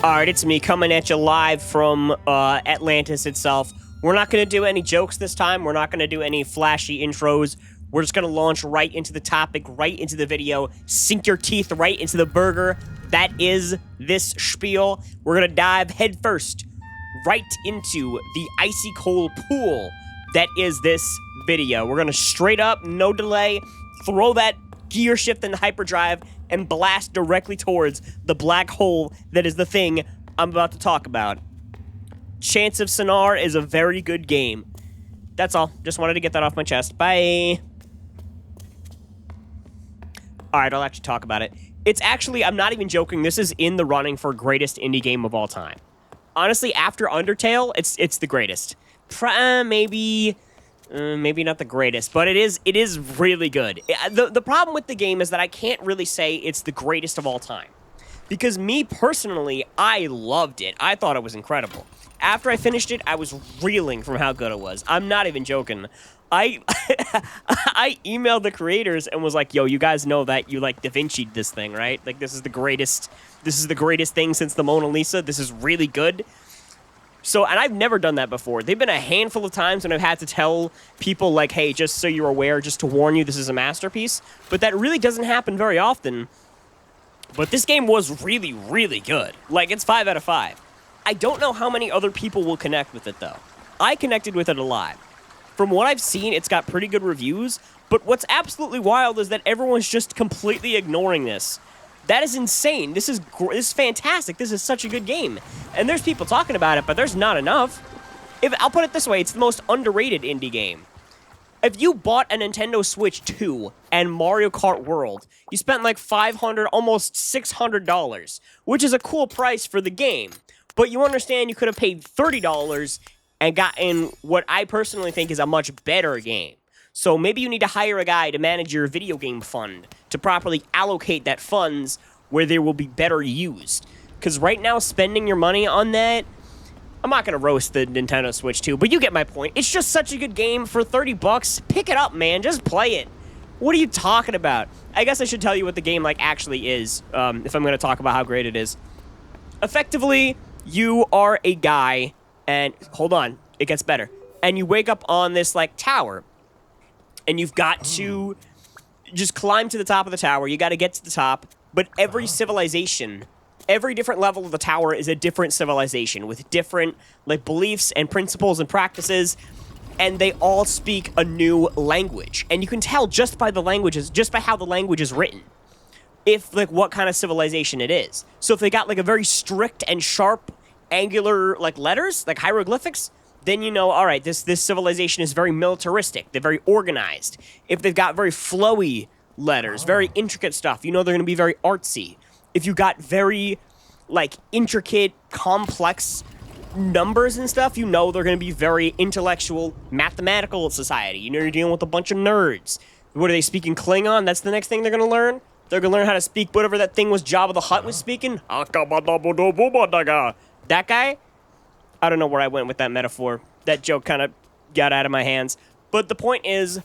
Alright, it's me coming at you live from Atlantis itself. We're not going to do any jokes this time. We're not going to do any flashy intros. We're just going to launch right into the topic, right into the video, sink your teeth right into the burger. That is this spiel. We're going to dive headfirst right into the icy cold pool that is this video. We're going to straight up, no delay, throw that gear shift in the hyperdrive and blast directly towards the black hole that is the thing I'm about to talk about. Chants of Sennaar is a very good game. That's all. Just wanted to get that off my chest. Bye. Alright, I'll actually talk about it. It's actually, I'm not even joking, this is in the running for greatest indie game of all time. Honestly, after Undertale, it's the greatest. Maybe not the greatest, but it is really good. The problem with the game is that I can't really say it's the greatest of all time. Because me, personally, I loved it. I thought it was incredible. After I finished it, I was reeling from how good it was. I'm not even joking. I emailed the creators and was like, yo, you guys know that you, like, Da Vinci'd this thing, right? Like, this is the greatest thing since the Mona Lisa. This is really good. So, and I've never done that before. They've been a handful of times when I've had to tell people, like, hey, just so you're aware, just to warn you, this is a masterpiece. But that really doesn't happen very often. But this game was really, really good. Like, it's 5 out of 5. I don't know how many other people will connect with it, though. I connected with it a lot. From what I've seen, it's got pretty good reviews. But what's absolutely wild is that everyone's just completely ignoring this. That is insane. This is fantastic. This is such a good game. And there's people talking about it, but there's not enough. I'll put it this way, it's the most underrated indie game. If you bought a Nintendo Switch 2 and Mario Kart World, you spent like $500, almost $600, which is a cool price for the game. But you understand you could have paid $30 and gotten what I personally think is a much better game. So maybe you need to hire a guy to manage your video game fund to properly allocate that funds where they will be better used. Because right now, spending your money on that, I'm not going to roast the Nintendo Switch 2, but you get my point. It's just such a good game for $30. Pick it up, man. Just play it. What are you talking about? I guess I should tell you what the game like actually is, if I'm going to talk about how great it is. Effectively, you are a guy, and hold on, it gets better. And you wake up on this like tower. And you've got to just climb to the top of the tower. You got to get to the top. But every civilization, every different level of the tower is a different civilization with different like beliefs and principles and practices. And they all speak a new language. And you can tell just by the languages, just by how the language is written, if like what kind of civilization it is. So if they got like a very strict and sharp, angular like letters, like hieroglyphics, then you know, all right, this civilization is very militaristic. They're very organized. If they've got very flowy letters, very intricate stuff, you know they're going to be very artsy. If you got very, like, intricate, complex numbers and stuff, you know they're going to be very intellectual, mathematical society. You know you're dealing with a bunch of nerds. What are they speaking Klingon? That's the next thing they're going to learn? They're going to learn how to speak whatever that thing was Jabba the Hutt was speaking. That guy? I don't know where I went with that metaphor. That joke kind of got out of my hands. But the point is,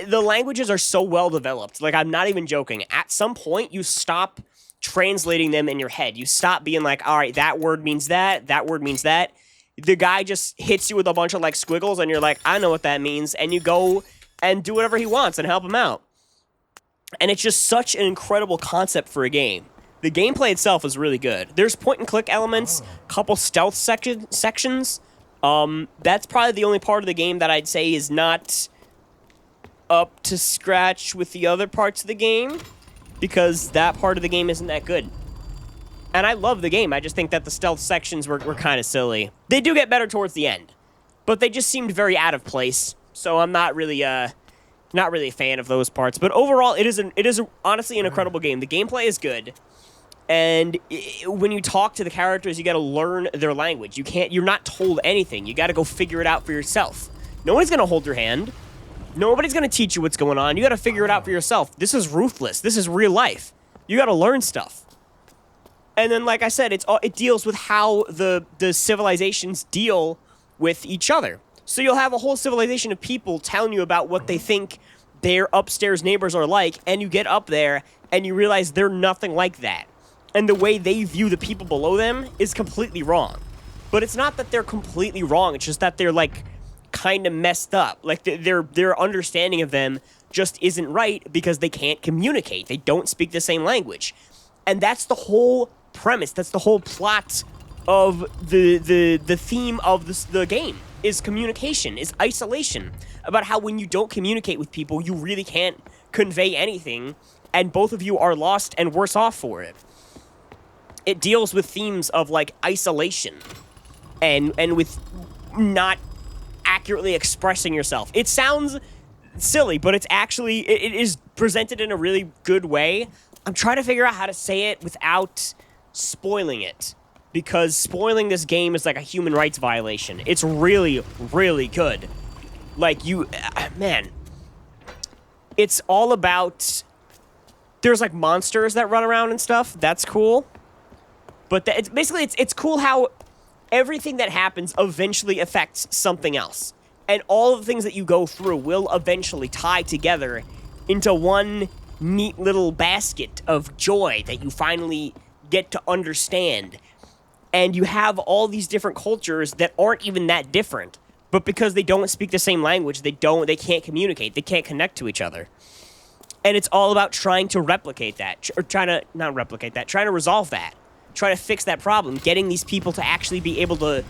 the languages are so well developed. Like, I'm not even joking. At some point, you stop translating them in your head. You stop being like, all right, that word means that word means that. The guy just hits you with a bunch of, like, squiggles, and you're like, I know what that means. And you go and do whatever he wants and help him out. And it's just such an incredible concept for a game. The gameplay itself is really good. There's point-and-click elements, couple stealth sections. That's probably the only part of the game that I'd say is not up to scratch with the other parts of the game, because that part of the game isn't that good. And I love the game. I just think that the stealth sections were kind of silly. They do get better towards the end, but they just seemed very out of place. So I'm not really a fan of those parts. But overall, it is honestly an incredible game. The gameplay is good. And when you talk to the characters, you got to learn their language. You're not told anything. You got to go figure it out for yourself. Nobody's going to hold your hand. Nobody's going to teach you what's going on. You got to figure it out for yourself. This is ruthless. This is real life. You got to learn stuff. And then, like I said, it deals with how the civilizations deal with each other. So you'll have a whole civilization of people telling you about what they think their upstairs neighbors are like, and you get up there, and you realize they're nothing like that. and the way they view the people below them is completely wrong. But it's not that they're completely wrong. It's just that they're like kind of messed up. Like their understanding of them just isn't right because they can't communicate. They don't speak the same language. And that's the whole premise. That's the whole plot of the theme of the game is communication, is isolation. About how when you don't communicate with people, you really can't convey anything, and both of you are lost and worse off for it. It deals with themes of like isolation and with not accurately expressing yourself. It sounds silly, but it's actually it is presented in a really good way. I'm trying to figure out how to say it without spoiling it, because spoiling this game is like a human rights violation. It's really, really good. Like, man, it's all about, there's like monsters that run around and stuff. That's cool. But it's basically, it's cool how everything that happens eventually affects something else. And all of the things that you go through will eventually tie together into one neat little basket of joy that you finally get to understand. And you have all these different cultures that aren't even that different, but because they don't speak the same language, they can't communicate, they can't connect to each other. And it's all about trying to replicate that, or trying to resolve that, trying to fix that problem, getting these people to actually be able to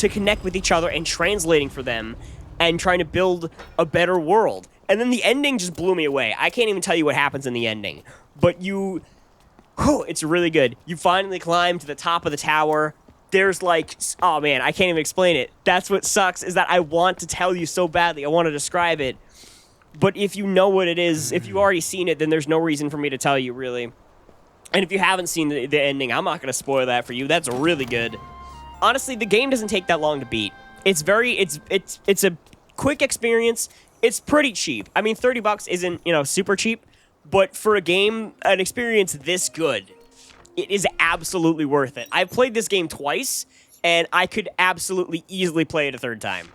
connect with each other and translating for them and trying to build a better world. And then the ending just blew me away. I can't even tell you what happens in the ending, but it's really good. You finally climb to the top of the tower. There's like, oh man, I can't even explain it. That's what sucks, is that I want to tell you so badly. I want to describe it. But if you know what it is, if you've already seen it, then there's no reason for me to tell you, really. And if you haven't seen the ending, I'm not going to spoil that for you. That's really good. Honestly, the game doesn't take that long to beat. It's a quick experience. It's pretty cheap. I mean, $30 isn't, super cheap, but for a game, an experience this good, it is absolutely worth it. I've played this game twice, and I could absolutely easily play it a third time.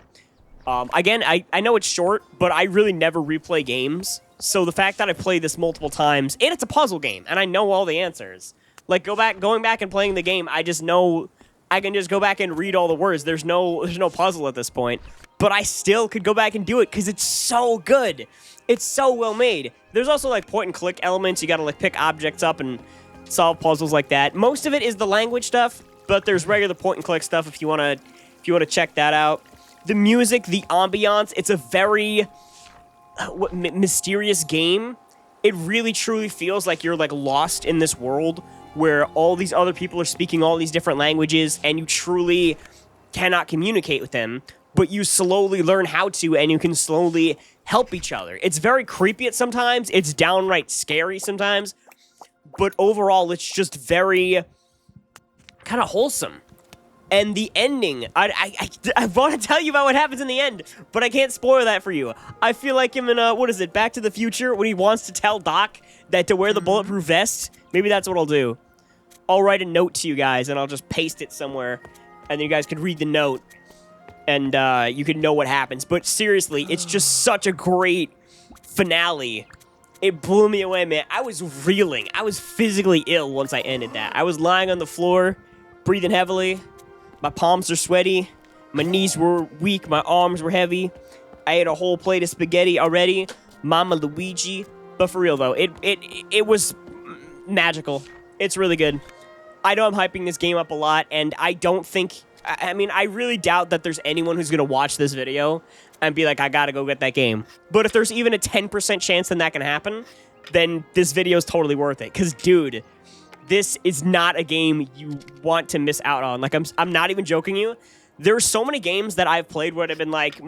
Again, I know it's short, but I really never replay games. So the fact that I played this multiple times, and it's a puzzle game, and I know all the answers. Like, going back and playing the game, I just know I can just go back and read all the words. There's no puzzle at this point. But I still could go back and do it because it's so good. It's so well made. There's also like point and click elements. You gotta like pick objects up and solve puzzles like that. Most of it is the language stuff, but there's regular point and click stuff if you wanna check that out. The music, the ambiance, it's a very mysterious game. It really truly feels like you're like lost in this world where all these other people are speaking all these different languages and you truly cannot communicate with them, but you slowly learn how to, and you can slowly help each other. It's very creepy at sometimes. It's downright scary sometimes. But overall, it's just very kind of wholesome. And the ending, I want to tell you about what happens in the end, but I can't spoil that for you. I feel like him in, Back to the Future, when he wants to tell Doc that to wear the bulletproof vest. Maybe that's what I'll do. I'll write a note to you guys, and I'll just paste it somewhere, and then you guys could read the note, and you can know what happens. But seriously, it's just such a great finale. It blew me away, man. I was reeling. I was physically ill once I ended that. I was lying on the floor, breathing heavily. My palms are sweaty. My knees were weak. My arms were heavy. I ate a whole plate of spaghetti already. Mama Luigi. But for real, though, it was magical. It's really good. I know I'm hyping this game up a lot, and I don't think... I really doubt that there's anyone who's going to watch this video and be like, I gotta go get that game. But if there's even a 10% chance that can happen, then this video is totally worth it. Because, dude, this is not a game you want to miss out on. Like, I'm not even joking you. There's so many games that I've played where I've been like,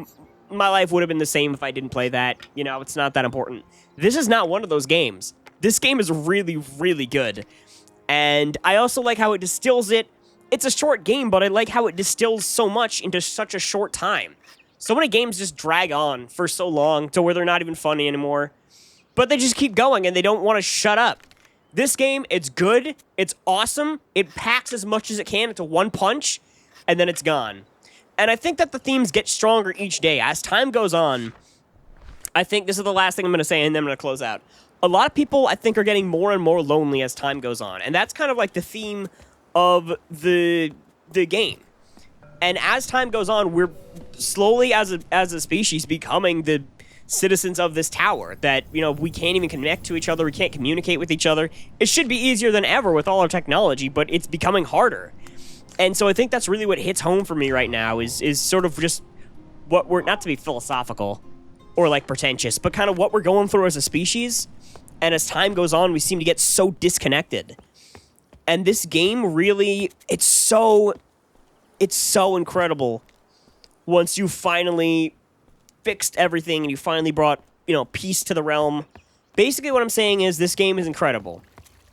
my life would have been the same if I didn't play that. You know, it's not that important. This is not one of those games. This game is really, really good. And I also like how it distills it. It's a short game, but I like how it distills so much into such a short time. So many games just drag on for so long to where they're not even funny anymore. But they just keep going and they don't want to shut up. This game, it's good, it's awesome, it packs as much as it can into one punch, and then it's gone. And I think that the themes get stronger each day. As time goes on, I think this is the last thing I'm going to say, and then I'm going to close out. a lot of people, I think, are getting more and more lonely as time goes on. And that's kind of like the theme of the game. And as time goes on, we're slowly, as a species, becoming the citizens of this tower that, you know, we can't even connect to each other. We can't communicate with each other. It should be easier than ever with all our technology, but it's becoming harder. And so I think that's really what hits home for me right now is sort of just what we're, not to be philosophical or like pretentious, but kind of what we're going through as a species. And as time goes on, we seem to get so disconnected. And this game really, it's so incredible once you finally fixed everything and you finally brought, you know, peace to the realm. Basically what I'm saying is this game is incredible.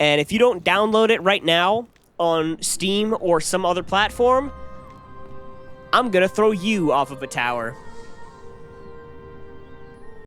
And if you don't download it right now on Steam or some other platform, I'm gonna throw you off of a tower.